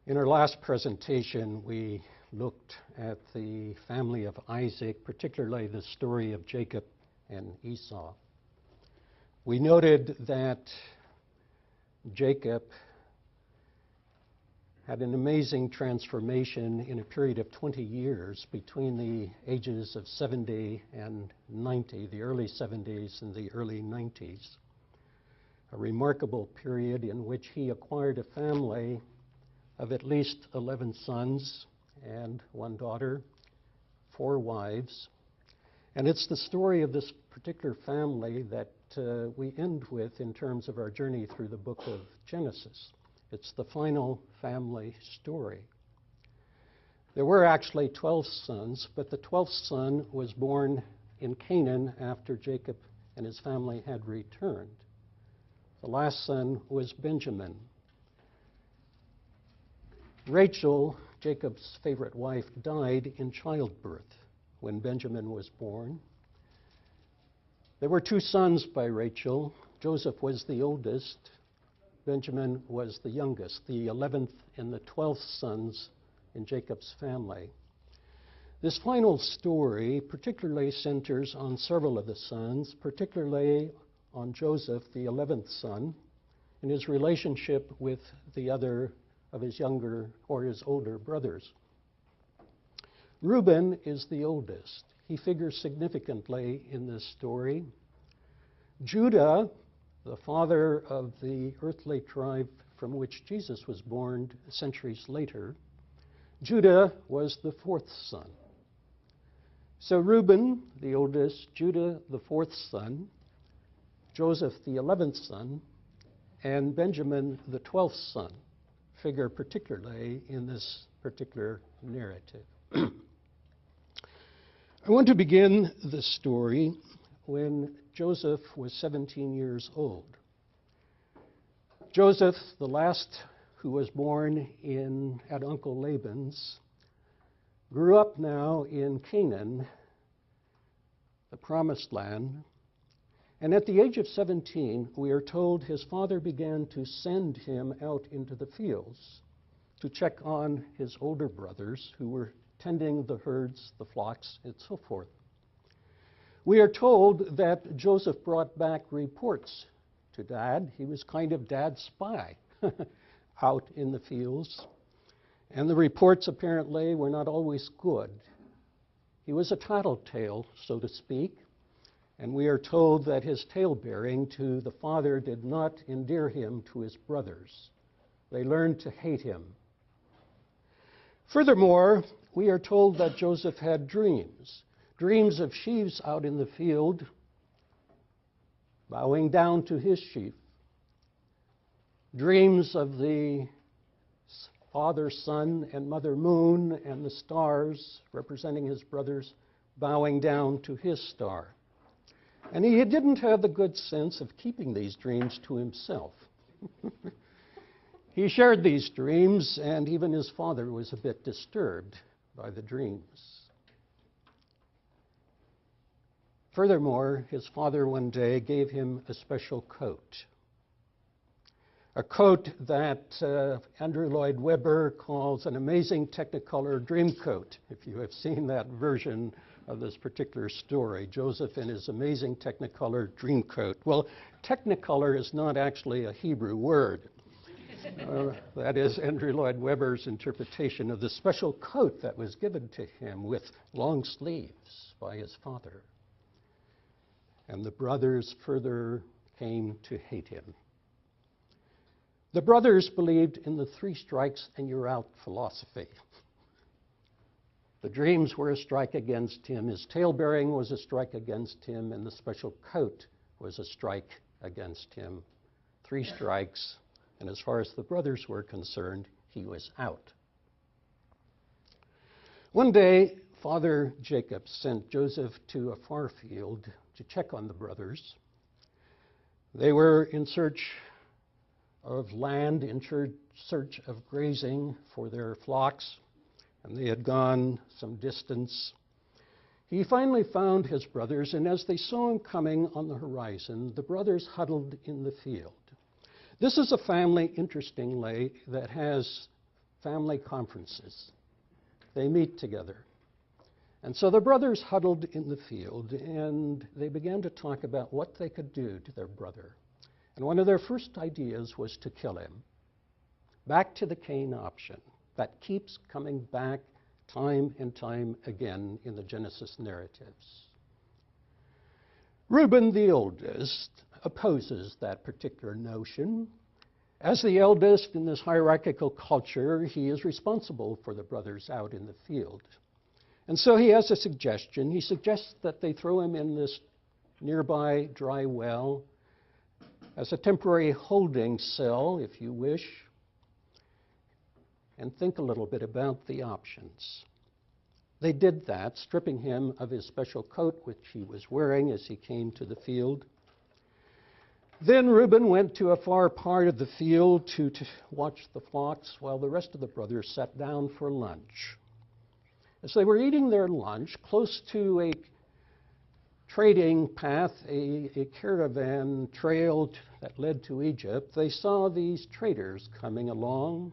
In our last presentation, we looked at the family of Isaac, particularly the story of Jacob and Esau. We noted that Jacob had an amazing transformation in a period of 20 years between the ages of 70 and 90, the early 70s and the early 90s. A remarkable period in which he acquired a family of at least 11 sons and one daughter, 4 wives. And it's the story of this particular family that we end with in terms of our journey through the book of Genesis. It's the final family story. There were actually 12 sons, but the 12th son was born in Canaan after Jacob and his family had returned. The last son was Benjamin. Rachel, Jacob's favorite wife, died in childbirth when Benjamin was born. There were 2 sons by Rachel. Joseph was the oldest. Benjamin was the youngest, the 11th and the 12th sons in Jacob's family. This final story particularly centers on several of the sons, particularly on Joseph, the 11th son, and his relationship with the other of his younger or his older brothers. Reuben is the oldest. He figures significantly in this story. Judah, the father of the earthly tribe from which Jesus was born centuries later, Judah was the 4th son. So Reuben, the oldest, Judah, the 4th son, Joseph, the 11th son, and Benjamin, the 12th son, figure particularly in this particular narrative. I want to begin the story when Joseph was 17 years old. Joseph, the last who was born at Uncle Laban's, grew up now in Canaan, the promised land, and at the age of 17, we are told his father began to send him out into the fields to check on his older brothers who were tending the herds, the flocks, and so forth. We are told that Joseph brought back reports to Dad. He was kind of Dad's spy out in the fields. And the reports apparently were not always good. He was a tattletale, so to speak. And we are told that his tale-bearing to the father did not endear him to his brothers. They learned to hate him. Furthermore, we are told that Joseph had dreams of sheaves out in the field, bowing down to his sheaf. Dreams of the Father, Sun, and Mother Moon, and the stars representing his brothers, bowing down to his star. And he didn't have the good sense of keeping these dreams to himself. He shared these dreams, and even his father was a bit disturbed by the dreams. Furthermore, his father one day gave him a special coat. A coat that Andrew Lloyd Webber calls an amazing Technicolor dream coat, if you have seen that version of this particular story, Joseph and his amazing Technicolor dream coat. Well, Technicolor is not actually a Hebrew word. That is Andrew Lloyd Webber's interpretation of the special coat that was given to him with long sleeves by his father. And the brothers further came to hate him. The brothers believed in the 3 strikes and you're out philosophy. The dreams were a strike against him, his tale-bearing was a strike against him, and the special coat was a strike against him. 3 strikes, and as far as the brothers were concerned, he was out. One day, Father Jacob sent Joseph to a far field to check on the brothers. They were in search of land, in search of grazing for their flocks, and they had gone some distance. He finally found his brothers, and as they saw him coming on the horizon, the brothers huddled in the field. This is a family, interestingly, that has family conferences. They meet together. And so the brothers huddled in the field, and they began to talk about what they could do to their brother. And one of their first ideas was to kill him. Back to the Cain option. That keeps coming back time and time again in the Genesis narratives. Reuben, the oldest, opposes that particular notion. As the eldest in this hierarchical culture, he is responsible for the brothers out in the field. And so he has a suggestion. He suggests that they throw him in this nearby dry well as a temporary holding cell, if you wish, and think a little bit about the options. They did that, stripping him of his special coat, which he was wearing as he came to the field. Then Reuben went to a far part of the field to watch the flocks while the rest of the brothers sat down for lunch. As they were eating their lunch, close to a trading path, a caravan trail that led to Egypt, they saw these traders coming along.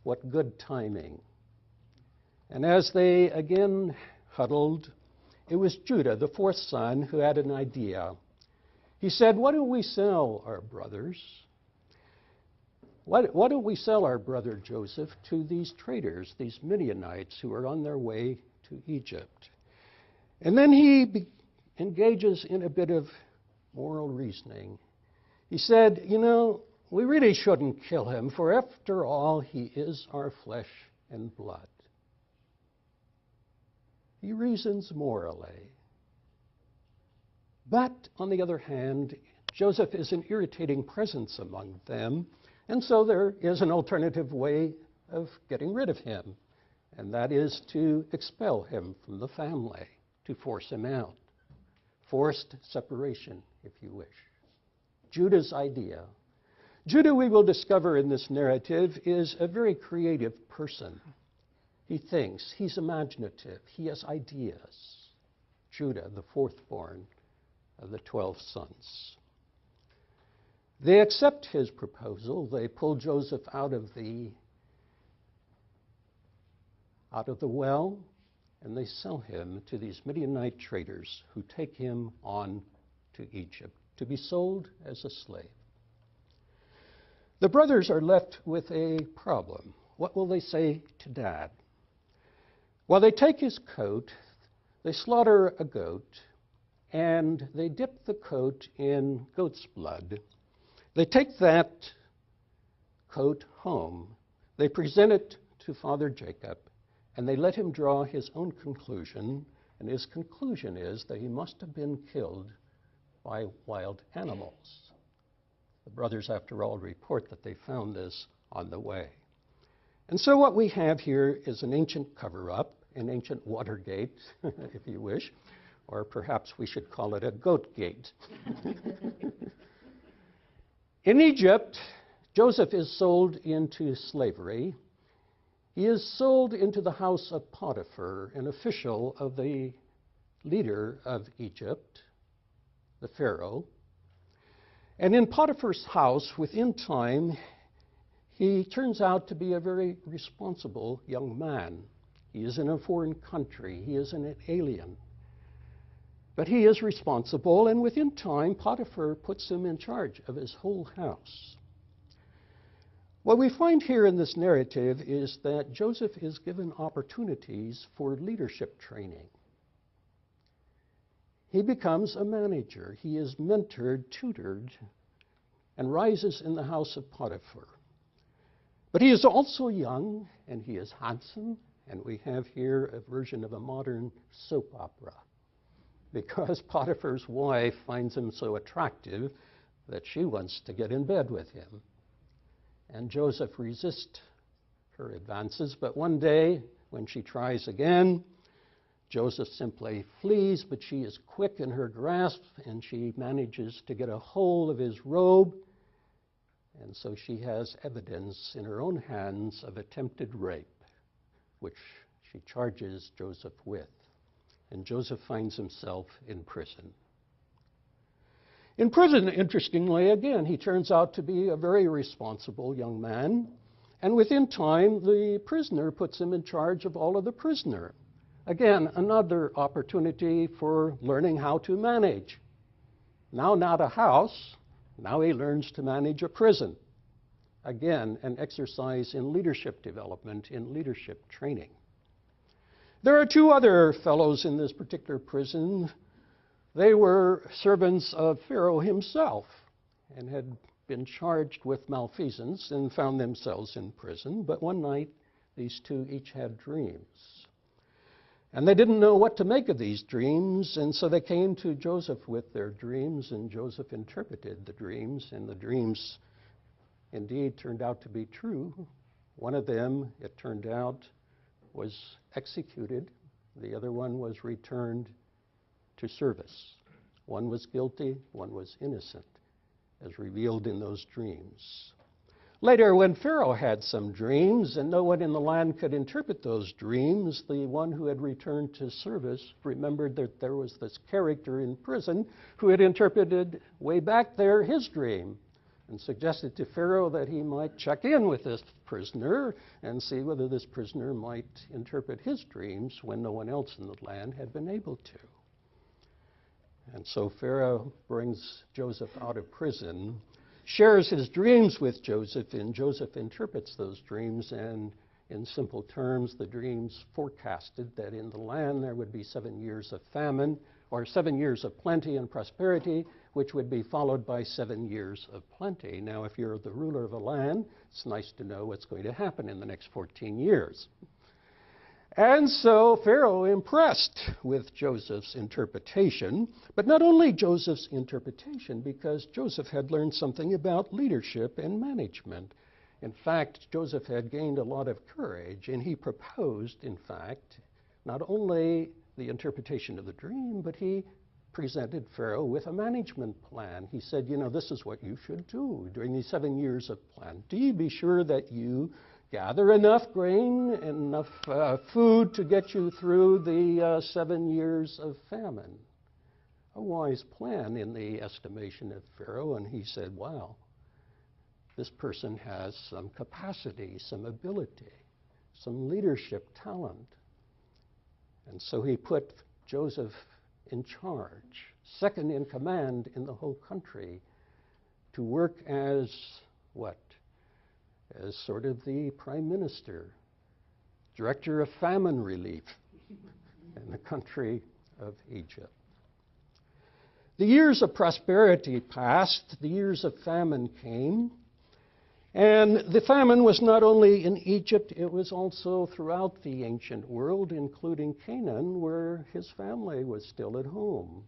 What good timing. And as they again huddled, it was Judah, the fourth son, who had an idea. He said, "Why don't we sell our brothers? Why don't we sell our brother Joseph to these traders, these Midianites who are on their way to Egypt?" And then he engages in a bit of moral reasoning. He said, we really shouldn't kill him, for after all, he is our flesh and blood. He reasons morally. But, on the other hand, Joseph is an irritating presence among them, and so there is an alternative way of getting rid of him, and that is to expel him from the family, to force him out. Forced separation, if you wish. Judah's idea. Judah, we will discover in this narrative, is a very creative person. He thinks, he's imaginative, he has ideas. Judah, the fourth-born of the 12 sons. They accept his proposal. They pull Joseph out of the well, and they sell him to these Midianite traders who take him on to Egypt to be sold as a slave. The brothers are left with a problem. What will they say to Dad? Well, they take his coat, they slaughter a goat, and they dip the coat in goat's blood. They take that coat home, they present it to Father Jacob, and they let him draw his own conclusion, and his conclusion is that he must have been killed by wild animals. The brothers, after all, report that they found this on the way. And so what we have here is an ancient cover-up, an ancient Watergate, if you wish, or perhaps we should call it a goat gate. In Egypt, Joseph is sold into slavery. He is sold into the house of Potiphar, an official of the leader of Egypt, the Pharaoh. And in Potiphar's house, within time, he turns out to be a very responsible young man. He is in a foreign country. He is an alien. But he is responsible, and within time, Potiphar puts him in charge of his whole house. What we find here in this narrative is that Joseph is given opportunities for leadership training. He becomes a manager. He is mentored, tutored, and rises in the house of Potiphar. But he is also young, and he is handsome, and we have here a version of a modern soap opera, because Potiphar's wife finds him so attractive that she wants to get in bed with him. And Joseph resists her advances, but one day, when she tries again, Joseph simply flees, but she is quick in her grasp, and she manages to get a hold of his robe, and so she has evidence in her own hands of attempted rape, which she charges Joseph with. And Joseph finds himself in prison. In prison, interestingly, again, he turns out to be a very responsible young man, And within time, the prisoner puts him in charge of all of the prisoner. Again, another opportunity for learning how to manage. Now not a house, now he learns to manage a prison. Again, an exercise in leadership development, in leadership training. There are two other fellows in this particular prison. They were servants of Pharaoh himself and had been charged with malfeasance and found themselves in prison. But one night, these two each had dreams. And they didn't know what to make of these dreams, and so they came to Joseph with their dreams, and Joseph interpreted the dreams, and the dreams indeed turned out to be true. One of them, it turned out, was executed. The other one was returned to service. One was guilty, one was innocent, as revealed in those dreams. Later, when Pharaoh had some dreams and no one in the land could interpret those dreams, the one who had returned to service remembered that there was this character in prison who had interpreted way back there his dream and suggested to Pharaoh that he might check in with this prisoner and see whether this prisoner might interpret his dreams when no one else in the land had been able to. And so Pharaoh brings Joseph out of prison, shares his dreams with Joseph, and Joseph interprets those dreams, and in simple terms, the dreams forecasted that in the land there would be 7 years of famine, or 7 years of plenty and prosperity, which would be followed by 7 years of plenty. Now, if you're the ruler of a land, it's nice to know what's going to happen in the next 14 years. And so Pharaoh impressed with Joseph's interpretation, but not only Joseph's interpretation, because Joseph had learned something about leadership and management. In fact, Joseph had gained a lot of courage, and he proposed, in fact, not only the interpretation of the dream, but he presented Pharaoh with a management plan. He said, you know, this is what you should do during these 7 years of plan. Do you be sure that you gather enough grain and enough food to get you through the 7 years of famine? A wise plan in the estimation of Pharaoh, and he said, wow, this person has some capacity, some ability, some leadership talent. And so he put Joseph in charge, second in command in the whole country, to work as what? As sort of the prime minister, director of famine relief in the country of Egypt. The years of prosperity passed, the years of famine came, and the famine was not only in Egypt, it was also throughout the ancient world, including Canaan, where his family was still at home.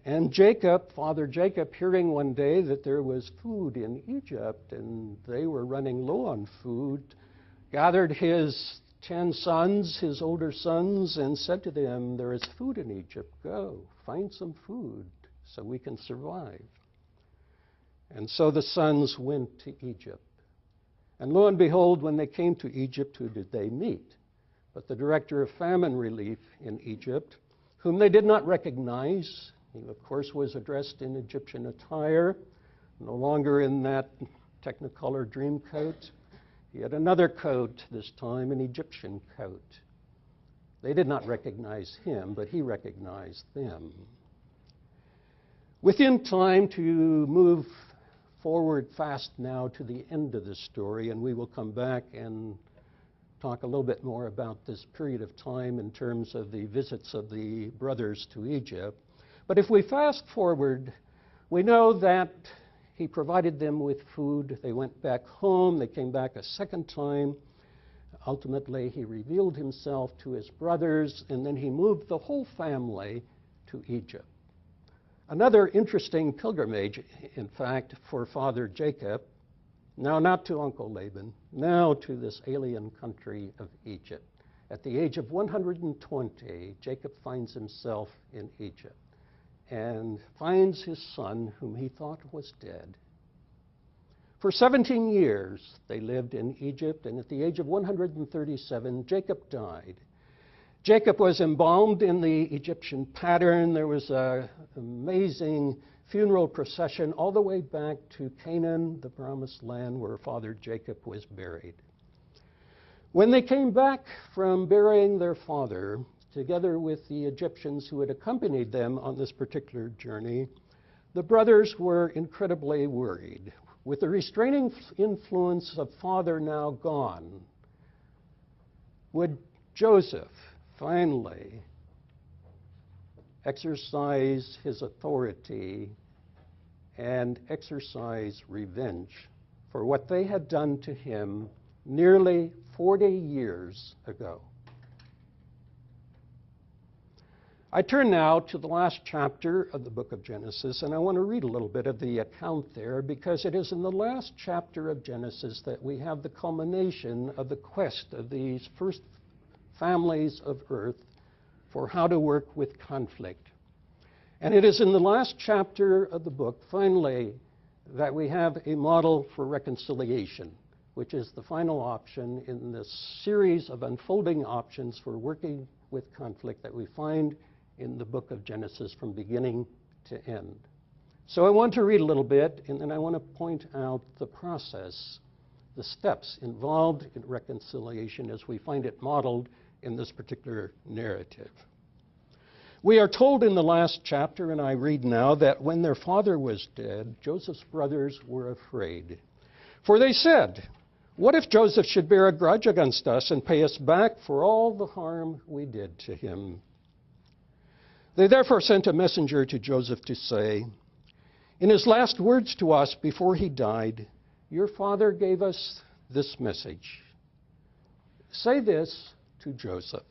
And Jacob, Father Jacob, hearing one day that there was food in Egypt and they were running low on food, gathered his 10 sons, his older sons, and said to them, there is food in Egypt. Go, find some food so we can survive. And so the sons went to Egypt. And lo and behold, when they came to Egypt, who did they meet? But the director of famine relief in Egypt, whom they did not recognize. He, of course, was dressed in Egyptian attire, no longer in that Technicolor dream coat. He had another coat, this time an Egyptian coat. They did not recognize him, but he recognized them. Within time, to move forward fast now to the end of this story, and we will come back and talk a little bit more about this period of time in terms of the visits of the brothers to Egypt. But if we fast forward, we know that he provided them with food. They went back home. They came back a second time. Ultimately, he revealed himself to his brothers, and then he moved the whole family to Egypt. Another interesting pilgrimage, in fact, for Father Jacob, now not to Uncle Laban, now to this alien country of Egypt. At the age of 120, Jacob finds himself in Egypt and finds his son, whom he thought was dead. For 17 years, they lived in Egypt, and at the age of 137, Jacob died. Jacob was embalmed in the Egyptian pattern. There was an amazing funeral procession all the way back to Canaan, the promised land where Father Jacob was buried. When they came back from burying their father, together with the Egyptians who had accompanied them on this particular journey, the brothers were incredibly worried. With the restraining influence of father now gone, would Joseph finally exercise his authority and exercise revenge for what they had done to him nearly 40 years ago? I turn now to the last chapter of the book of Genesis, and I want to read a little bit of the account there, because it is in the last chapter of Genesis that we have the culmination of the quest of these first families of earth for how to work with conflict. And it is in the last chapter of the book, finally, that we have a model for reconciliation, which is the final option in this series of unfolding options for working with conflict that we find in the book of Genesis from beginning to end. So I want to read a little bit, and then I want to point out the process, the steps involved in reconciliation as we find it modeled in this particular narrative. We are told in the last chapter, and I read now, that when their father was dead, Joseph's brothers were afraid. For they said, "What if Joseph should bear a grudge against us and pay us back for all the harm we did to him?" They therefore sent a messenger to Joseph to say, "In his last words to us before he died, your father gave us this message. Say this to Joseph: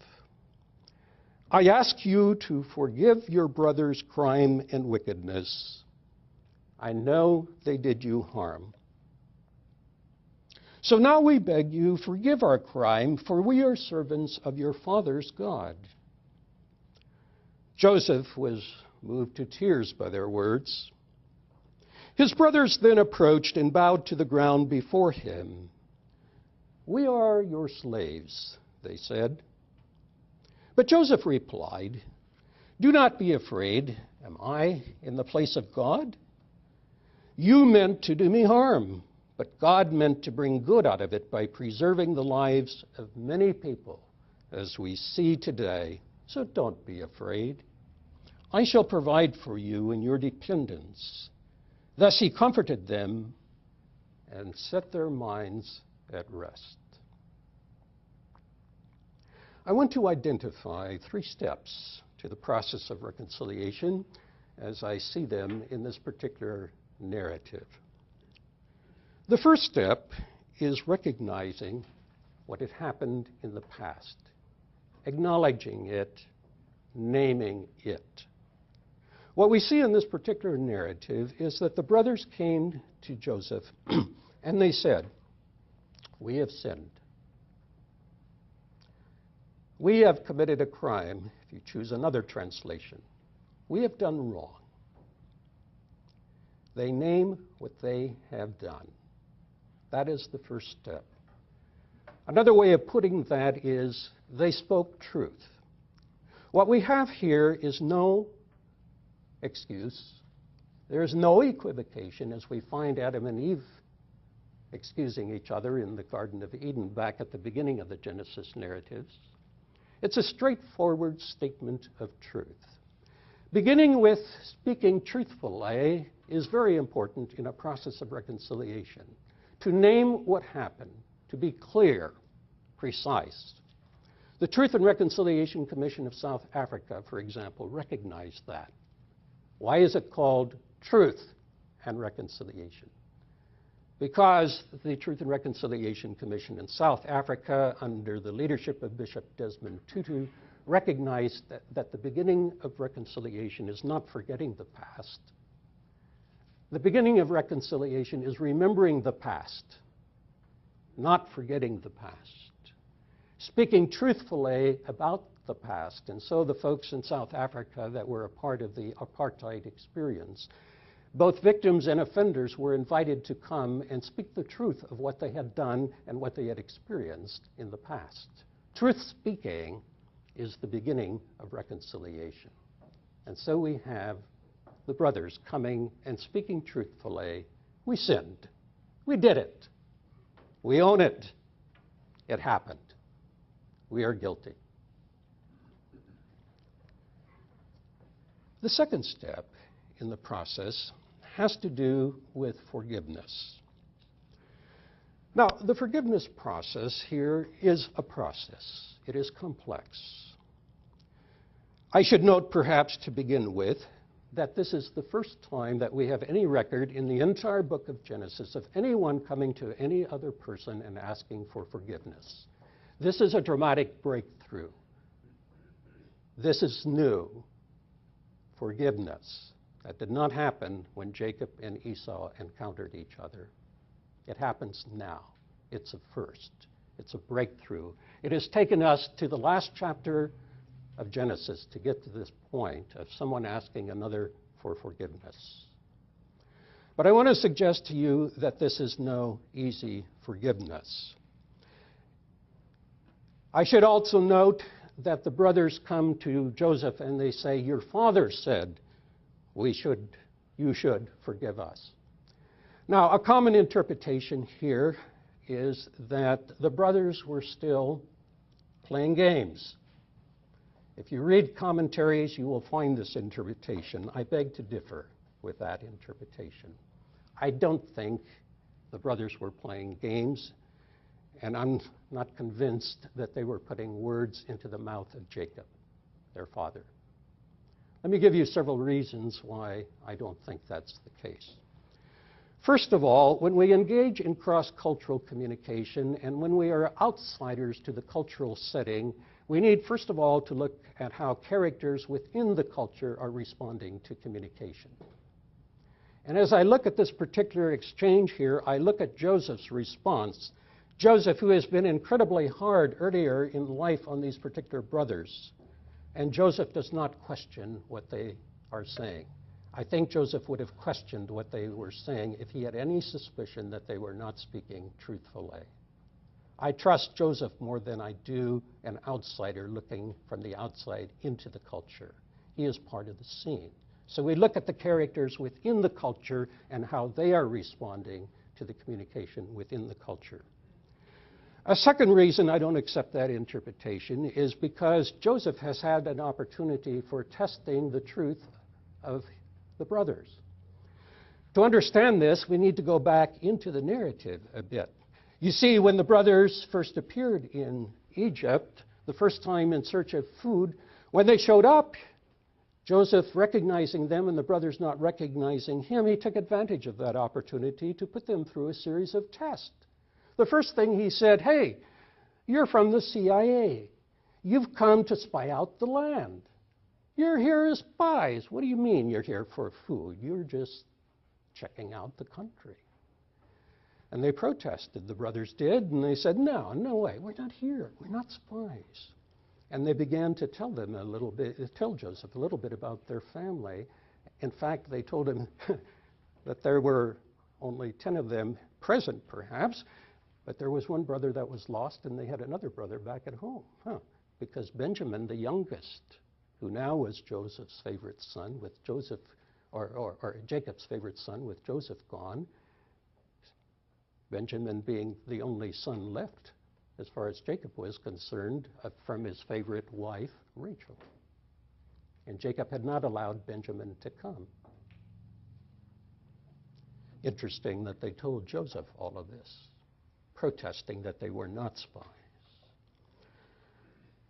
I ask you to forgive your brother's crime and wickedness. I know they did you harm. So now we beg you, forgive our crime, for we are servants of your father's God." Joseph was moved to tears by their words. His brothers then approached and bowed to the ground before him. "We are your slaves," they said. But Joseph replied, "Do not be afraid. Am I in the place of God? You meant to do me harm, but God meant to bring good out of it by preserving the lives of many people, as we see today. So don't be afraid. I shall provide for you and your dependents." Thus he comforted them and set their minds at rest. I want to identify 3 steps to the process of reconciliation as I see them in this particular narrative. The first step is recognizing what had happened in the past, acknowledging it, naming it. What we see in this particular narrative is that the brothers came to Joseph and they said, "We have sinned. We have committed a crime," if you choose another translation. "We have done wrong." They name what they have done. That is the first step. Another way of putting that is they spoke truth. What we have here is no excuse. There is no equivocation, as we find Adam and Eve excusing each other in the Garden of Eden back at the beginning of the Genesis narratives. It's a straightforward statement of truth. Beginning with speaking truthfully is very important in a process of reconciliation. To name what happened, to be clear, precise. The Truth and Reconciliation Commission of South Africa, for example, recognized that. Why is it called Truth and Reconciliation? Because the Truth and Reconciliation Commission in South Africa, under the leadership of Bishop Desmond Tutu, recognized that the beginning of reconciliation is not forgetting the past. The beginning of reconciliation is remembering the past, not forgetting the past. Speaking truthfully about the past. And so the folks in South Africa that were a part of the apartheid experience, both victims and offenders were invited to come and speak the truth of what they had done and what they had experienced in the past. Truth speaking is the beginning of reconciliation. And so we have the brothers coming and speaking truthfully, we sinned. We did it. We own it. It happened. We are guilty. The second step in the process has to do with forgiveness. Now, the forgiveness process here is a process. It is complex. I should note, perhaps to begin with, that this is the first time that we have any record in the entire book of Genesis of anyone coming to any other person and asking for forgiveness. This is a dramatic breakthrough. This is new. Forgiveness. That did not happen when Jacob and Esau encountered each other. It happens now. It's a first. It's a breakthrough. It has taken us to the last chapter of Genesis to get to this point of someone asking another for forgiveness. But I want to suggest to you that this is no easy forgiveness. I should also note that the brothers come to Joseph and they say, "Your father said you should forgive us." Now, a common interpretation here is that the brothers were still playing games. If you read commentaries, you will find this interpretation. I beg to differ with that interpretation. I don't think the brothers were playing games, and I'm not convinced that they were putting words into the mouth of Jacob, their father. Let me give you several reasons why I don't think that's the case. First of all, when we engage in cross-cultural communication and when we are outsiders to the cultural setting, we need, first of all, to look at how characters within the culture are responding to communication. And as I look at this particular exchange here, I look at Joseph's response. Joseph, who has been incredibly hard earlier in life on these particular brothers, and Joseph does not question what they are saying. I think Joseph would have questioned what they were saying if he had any suspicion that they were not speaking truthfully. I trust Joseph more than I do an outsider looking from the outside into the culture. He is part of the scene. So we look at the characters within the culture and how they are responding to the communication within the culture. A second reason I don't accept that interpretation is because Joseph has had an opportunity for testing the truth of the brothers. To understand this, we need to go back into the narrative a bit. You see, when the brothers first appeared in Egypt, the first time in search of food, when they showed up, Joseph recognizing them and the brothers not recognizing him, he took advantage of that opportunity to put them through a series of tests. The first thing he said, "Hey, you're from the CIA. You've come to spy out the land. You're here as spies. What do you mean you're here for food? You're just checking out the country." And they protested, the brothers did, and they said, no way, we're not here. We're not spies. And they began to tell Joseph a little bit about their family. In fact, they told him that there were only 10 of them present, perhaps, but there was one brother that was lost, and they had another brother back at home. Because Benjamin, the youngest, who now was Joseph's favorite son, with Joseph, or Jacob's favorite son, with Joseph gone, Benjamin being the only son left, as far as Jacob was concerned, from his favorite wife, Rachel. And Jacob had not allowed Benjamin to come. Interesting that they told Joseph all of this, protesting that they were not spies.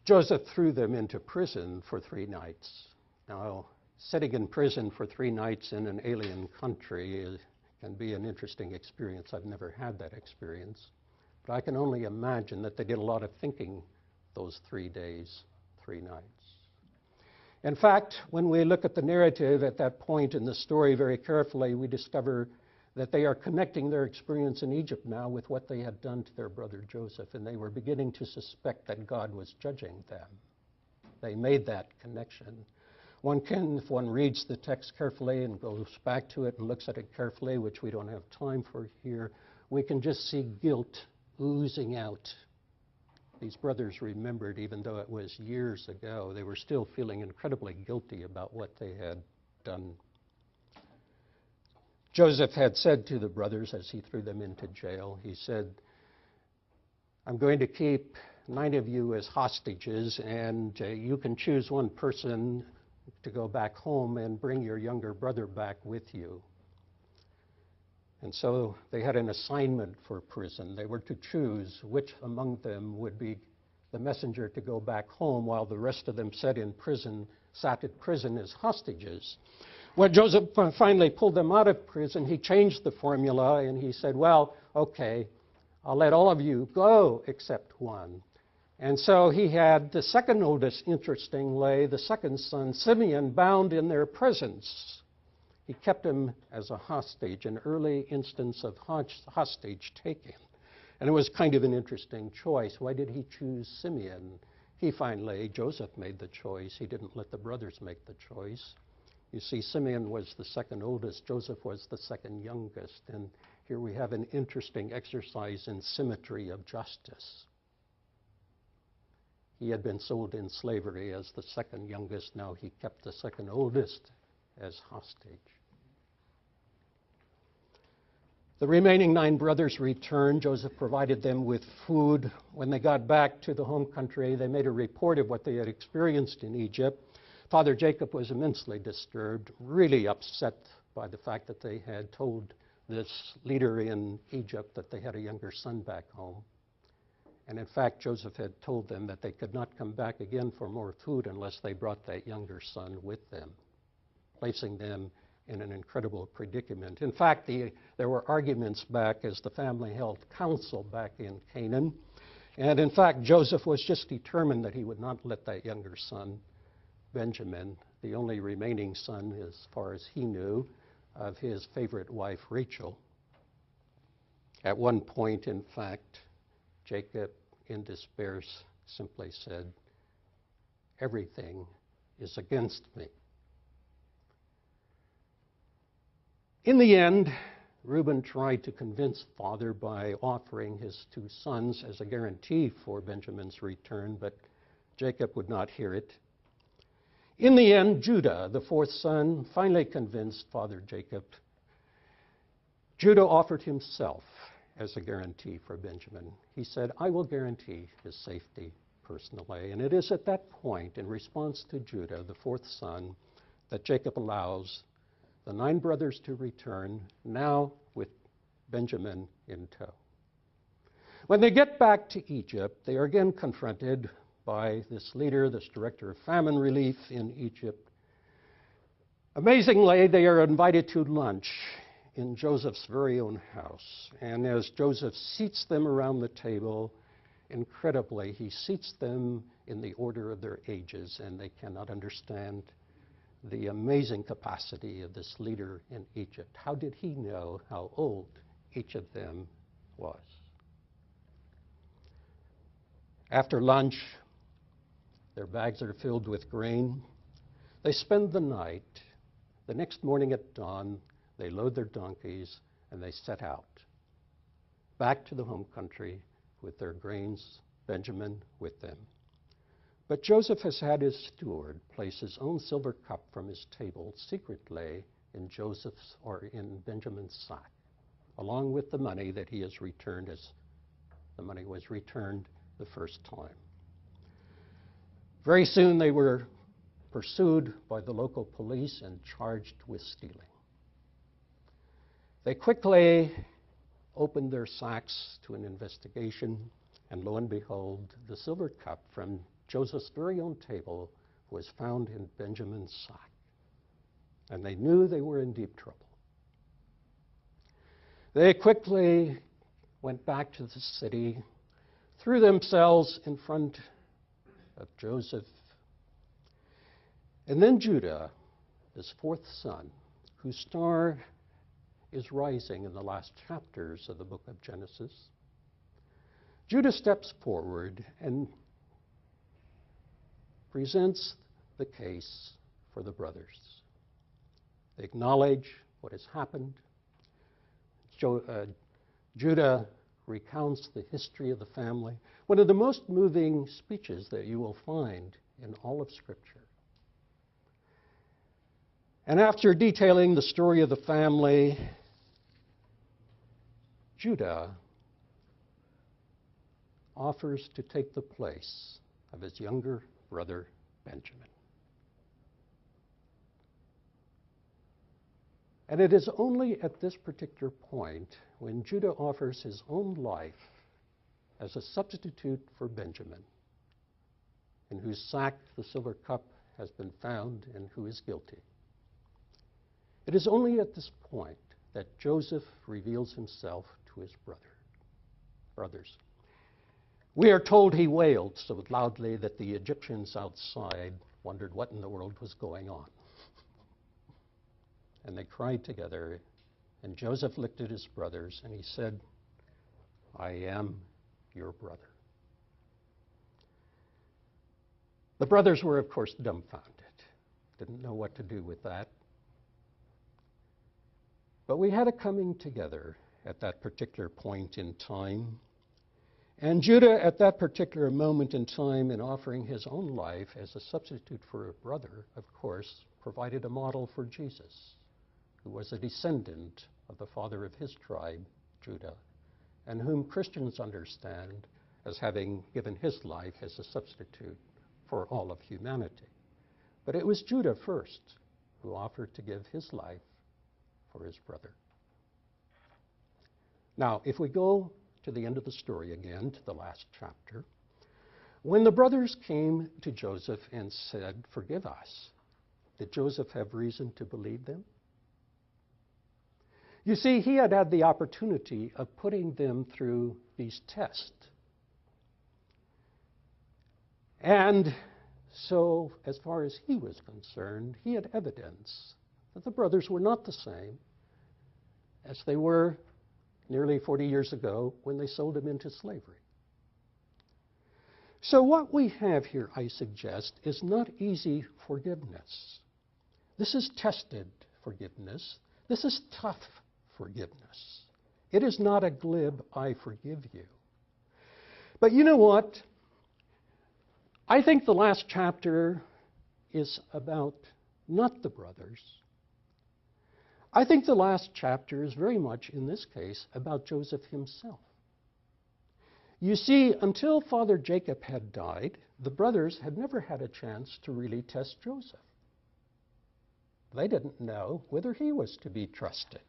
Joseph threw them into prison for 3 nights. Now, sitting in prison for 3 nights in an alien country can be an interesting experience. I've never had that experience. But I can only imagine that they did a lot of thinking those 3 days, 3 nights. In fact, when we look at the narrative at that point in the story very carefully, we discover that they are connecting their experience in Egypt now with what they had done to their brother Joseph, and they were beginning to suspect that God was judging them. They made that connection. If one reads the text carefully and goes back to it and looks at it carefully, which we don't have time for here, we can just see guilt oozing out. These brothers remembered, even though it was years ago, they were still feeling incredibly guilty about what they had done. Joseph had said to the brothers as he threw them into jail, he said, I'm going to keep 9 of you as hostages, and you can choose one person to go back home and bring your younger brother back with you. And so they had an assignment for prison. They were to choose which among them would be the messenger to go back home while the rest of them sat at prison as hostages. When Joseph finally pulled them out of prison, he changed the formula and he said, well, okay, I'll let all of you go except one. And so he had the second oldest, interestingly, the second son, Simeon, bound in their presence. He kept him as a hostage, an early instance of hostage taking. And it was kind of an interesting choice. Why did he choose Simeon? Joseph made the choice. He didn't let the brothers make the choice. You see, Simeon was the second oldest. Joseph was the second youngest. And here we have an interesting exercise in symmetry of justice. He had been sold in slavery as the second youngest. Now he kept the second oldest as hostage. The remaining 9 brothers returned. Joseph provided them with food. When they got back to the home country, they made a report of what they had experienced in Egypt. Father Jacob was immensely disturbed, really upset by the fact that they had told this leader in Egypt that they had a younger son back home. And in fact, Joseph had told them that they could not come back again for more food unless they brought that younger son with them, placing them in an incredible predicament. In fact, there were arguments back as the family held council back in Canaan. And in fact, Joseph was just determined that he would not let that younger son, Benjamin, the only remaining son as far as he knew, of his favorite wife, Rachel. At one point, in fact, Jacob, in despair, simply said, everything is against me. In the end, Reuben tried to convince father by offering his 2 sons as a guarantee for Benjamin's return, but Jacob would not hear it. In the end, Judah, the 4th son, finally convinced Father Jacob. Judah offered himself as a guarantee for Benjamin. He said, I will guarantee his safety personally. And it is at that point, in response to Judah, the 4th son, that Jacob allows the 9 brothers to return, now with Benjamin in tow. When they get back to Egypt, they are again confronted by this leader, this director of famine relief in Egypt. Amazingly, they are invited to lunch in Joseph's very own house. And as Joseph seats them around the table, incredibly, he seats them in the order of their ages, and they cannot understand the amazing capacity of this leader in Egypt. How did he know how old each of them was? After lunch, their bags are filled with grain. They spend the night. The next morning at dawn, they load their donkeys and they set out back to the home country with their grains, Benjamin with them. But Joseph has had his steward place his own silver cup from his table secretly in Benjamin's sack, along with the money that he has returned as the money was returned the first time. Very soon they were pursued by the local police and charged with stealing. They quickly opened their sacks to an investigation, and lo and behold, the silver cup from Joseph's very own table was found in Benjamin's sack. And they knew they were in deep trouble. They quickly went back to the city, threw themselves in front of Joseph. And then Judah, his 4th son, whose star is rising in the last chapters of the book of Genesis, Judah steps forward and presents the case for the brothers. They acknowledge what has happened. Judah recounts the history of the family, one of the most moving speeches that you will find in all of Scripture. And after detailing the story of the family, Judah offers to take the place of his younger brother Benjamin. And it is only at this particular point, when Judah offers his own life as a substitute for Benjamin, in whose sack the silver cup has been found and who is guilty. It is only at this point that Joseph reveals himself to his brothers. We are told he wailed so loudly that the Egyptians outside wondered what in the world was going on. And they cried together, and Joseph looked at his brothers, and he said, I am your brother. The brothers were, of course, dumbfounded, didn't know what to do with that. But we had a coming together at that particular point in time. And Judah, at that particular moment in time, in offering his own life as a substitute for a brother, of course, provided a model for Jesus, who was a descendant of the father of his tribe, Judah, and whom Christians understand as having given his life as a substitute for all of humanity. But it was Judah first who offered to give his life for his brother. Now, if we go to the end of the story again, to the last chapter, when the brothers came to Joseph and said, forgive us, did Joseph have reason to believe them? You see, he had had the opportunity of putting them through these tests. And so, as far as he was concerned, he had evidence that the brothers were not the same as they were nearly 40 years ago when they sold him into slavery. So what we have here, I suggest, is not easy forgiveness. This is tested forgiveness. This is tough forgiveness. It is not a glib, I forgive you. But you know what? I think the last chapter is about not the brothers. I think the last chapter is very much, in this case, about Joseph himself. You see, until Father Jacob had died, the brothers had never had a chance to really test Joseph. They didn't know whether he was to be trusted.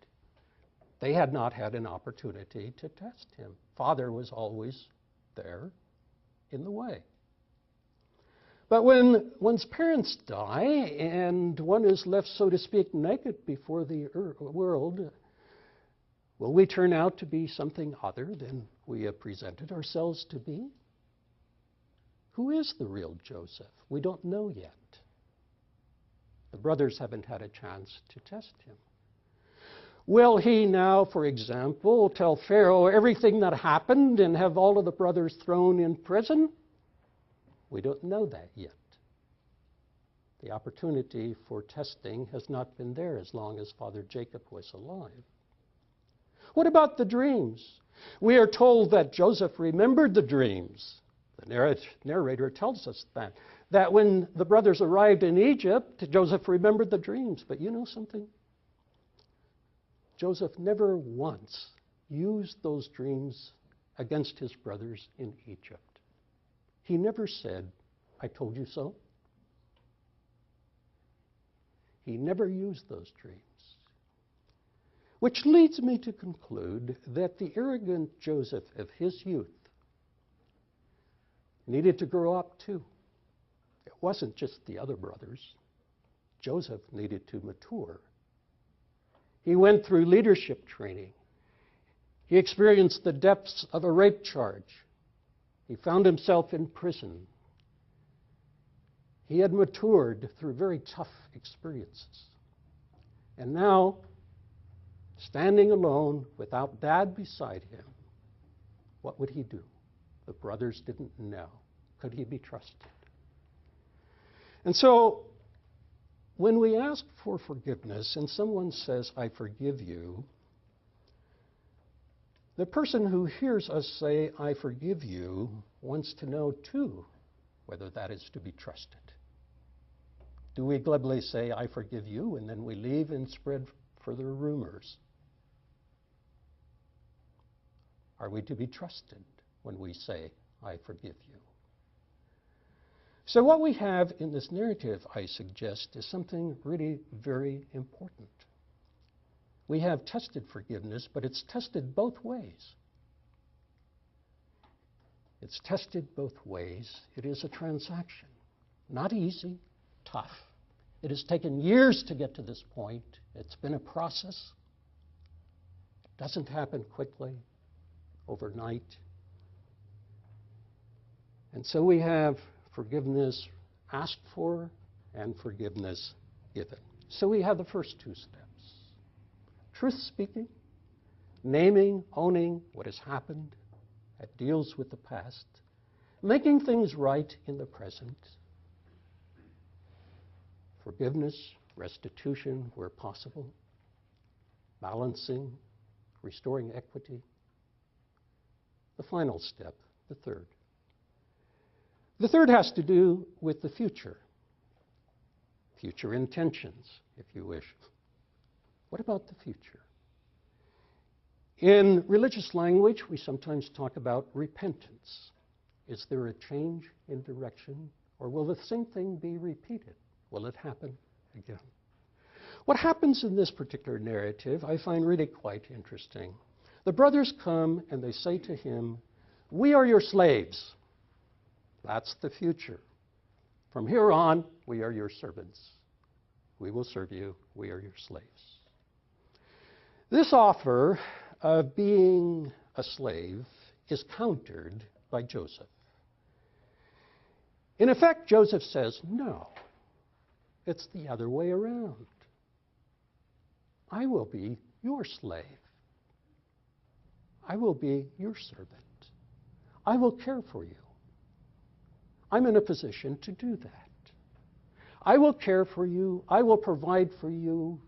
They had not had an opportunity to test him. Father was always there in the way. But when one's parents die and one is left, so to speak, naked before the world, will we turn out to be something other than we have presented ourselves to be? Who is the real Joseph? We don't know yet. The brothers haven't had a chance to test him. Will he now, for example, tell Pharaoh everything that happened and have all of the brothers thrown in prison? We don't know that yet. The opportunity for testing has not been there as long as Father Jacob was alive. What about the dreams? We are told that Joseph remembered the dreams. The narrator tells us that when the brothers arrived in Egypt, Joseph remembered the dreams. But you know something? Joseph never once used those dreams against his brothers in Egypt. He never said, I told you so. He never used those dreams. Which leads me to conclude that the arrogant Joseph of his youth needed to grow up too. It wasn't just the other brothers. Joseph needed to mature. He went through leadership training. He experienced the depths of a rape charge. He found himself in prison. He had matured through very tough experiences. And now, standing alone without Dad beside him, what would he do? The brothers didn't know. Could he be trusted? And so, when we ask for forgiveness and someone says, I forgive you, the person who hears us say, I forgive you, wants to know, too, whether that is to be trusted. Do we glibly say, I forgive you, and then we leave and spread further rumors? Are we to be trusted when we say, I forgive you? So what we have in this narrative, I suggest, is something really very important. We have tested forgiveness, but it's tested both ways. It's tested both ways. It is a transaction. Not easy, tough. It has taken years to get to this point. It's been a process. It doesn't happen quickly, overnight. And so we have forgiveness asked for and forgiveness given. So we have the first two steps. Truth speaking, naming, owning what has happened, that deals with the past, making things right in the present, forgiveness, restitution where possible, balancing, restoring equity. The final step, the third. The third has to do with the future intentions, if you wish. What about the future? In religious language, we sometimes talk about repentance. Is there a change in direction, or will the same thing be repeated? Will it happen again? What happens in this particular narrative I find really quite interesting. The brothers come and they say to him, "We are your slaves." That's the future. From here on, we are your servants. We will serve you. We are your slaves. This offer of being a slave is countered by Joseph. In effect, Joseph says, no, it's the other way around. I will be your slave. I will be your servant. I will care for you. I'm in a position to do that. I will care for you. I will provide for you.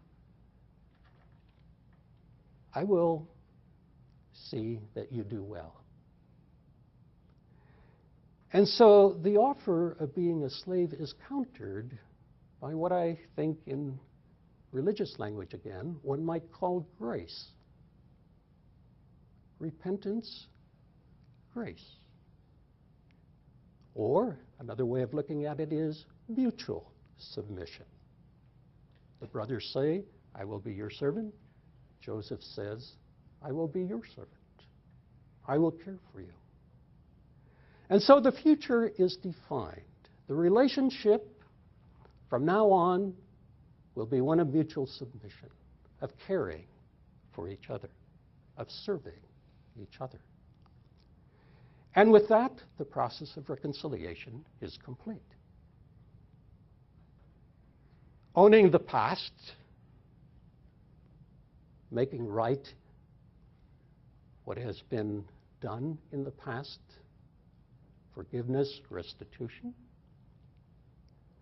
I will see that you do well. And so the offer of being a slave is countered by what I think in religious language again, one might call grace. Repentance, grace. Or another way of looking at it is mutual submission. The brothers say, I will be your servant. Joseph says, I will be your servant. I will care for you. And so the future is defined. The relationship from now on will be one of mutual submission, of caring for each other, of serving each other. And with that, the process of reconciliation is complete. Owning the past, making right what has been done in the past, forgiveness, restitution,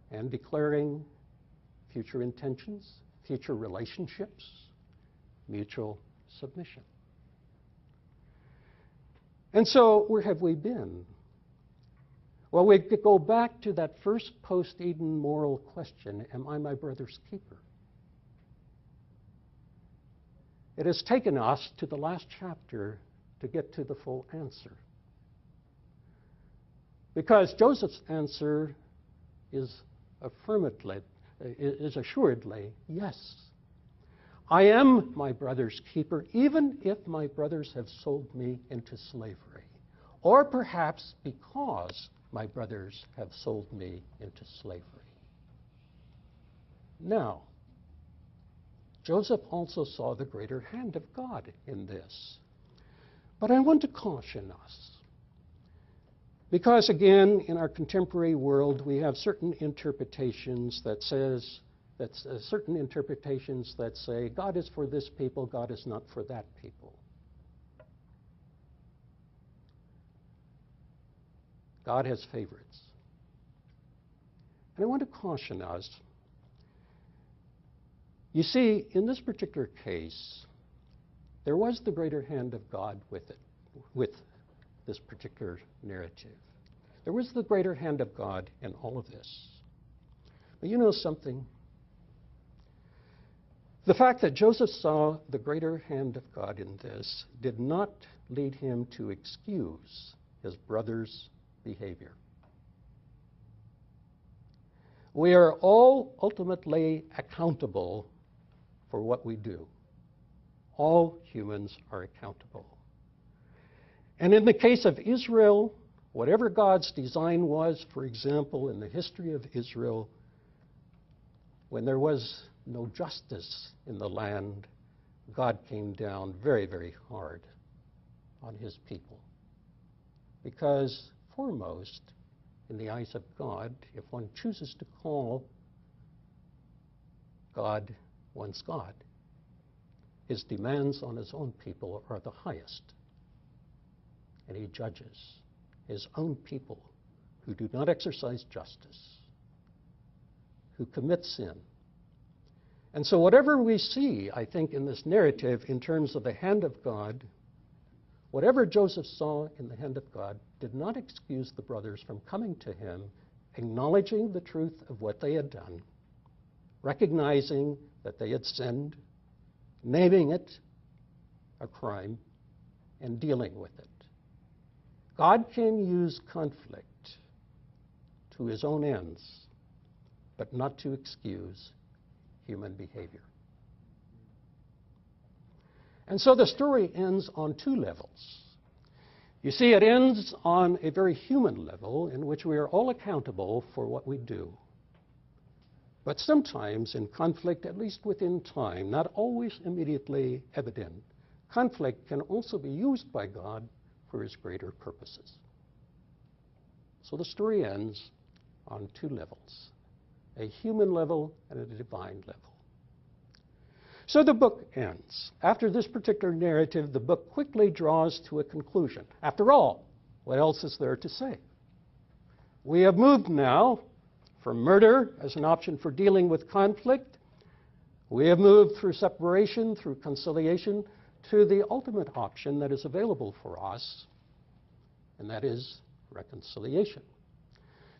and declaring future intentions, future relationships, mutual submission. And so, where have we been? Well, we could go back to that first post-Eden moral question, am I my brother's keeper? It has taken us to the last chapter to get to the full answer. Because Joseph's answer is assuredly yes. I am my brother's keeper, even if my brothers have sold me into slavery, or perhaps because my brothers have sold me into slavery. Now, Joseph also saw the greater hand of God in this. But I want to caution us. Because again, in our contemporary world, we have certain interpretations that say, God is for this people, God is not for that people. God has favorites. And I want to caution us. You see, in this particular case, there was the greater hand of God with this particular narrative. There was the greater hand of God in all of this. But you know something? The fact that Joseph saw the greater hand of God in this did not lead him to excuse his brother's behavior. We are all ultimately accountable for what we do. All humans are accountable. And in the case of Israel, whatever God's design was, for example, in the history of Israel, when there was no justice in the land, God came down very, very hard on his people. Because foremost, in the eyes of God, if one chooses to call God one's God, his demands on his own people are the highest. And he judges his own people who do not exercise justice, who commit sin. And so whatever we see, I think, in this narrative in terms of the hand of God, whatever Joseph saw in the hand of God did not excuse the brothers from coming to him, acknowledging the truth of what they had done, recognizing that they had sinned, naming it a crime, and dealing with it. God can use conflict to his own ends, but not to excuse human behavior. And so the story ends on two levels. You see, it ends on a very human level in which we are all accountable for what we do. But sometimes in conflict, at least within time, not always immediately evident, conflict can also be used by God for his greater purposes. So the story ends on two levels, a human level and a divine level. So the book ends. After this particular narrative, the book quickly draws to a conclusion. After all, what else is there to say? We have moved now from murder as an option for dealing with conflict. We have moved through separation, through conciliation, to the ultimate option that is available for us, and that is reconciliation.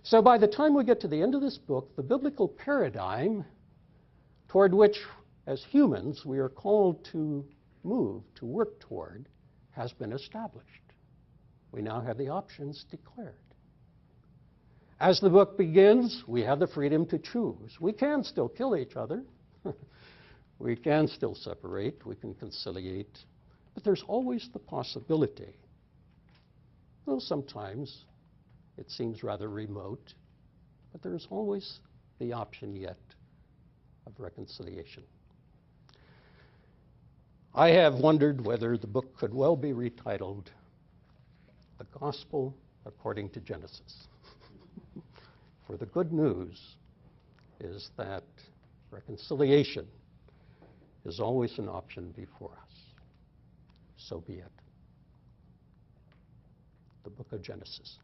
So by the time we get to the end of this book, the biblical paradigm toward which, as humans, we are called to move, to work toward, has been established. We now have the options declared. As the book begins, we have the freedom to choose. We can still kill each other. We can still separate. We can conciliate. But there's always the possibility, though sometimes it seems rather remote, but there's always the option yet of reconciliation. I have wondered whether the book could well be retitled The Gospel According to Genesis. For the good news is that reconciliation is always an option before us. So be it. The book of Genesis.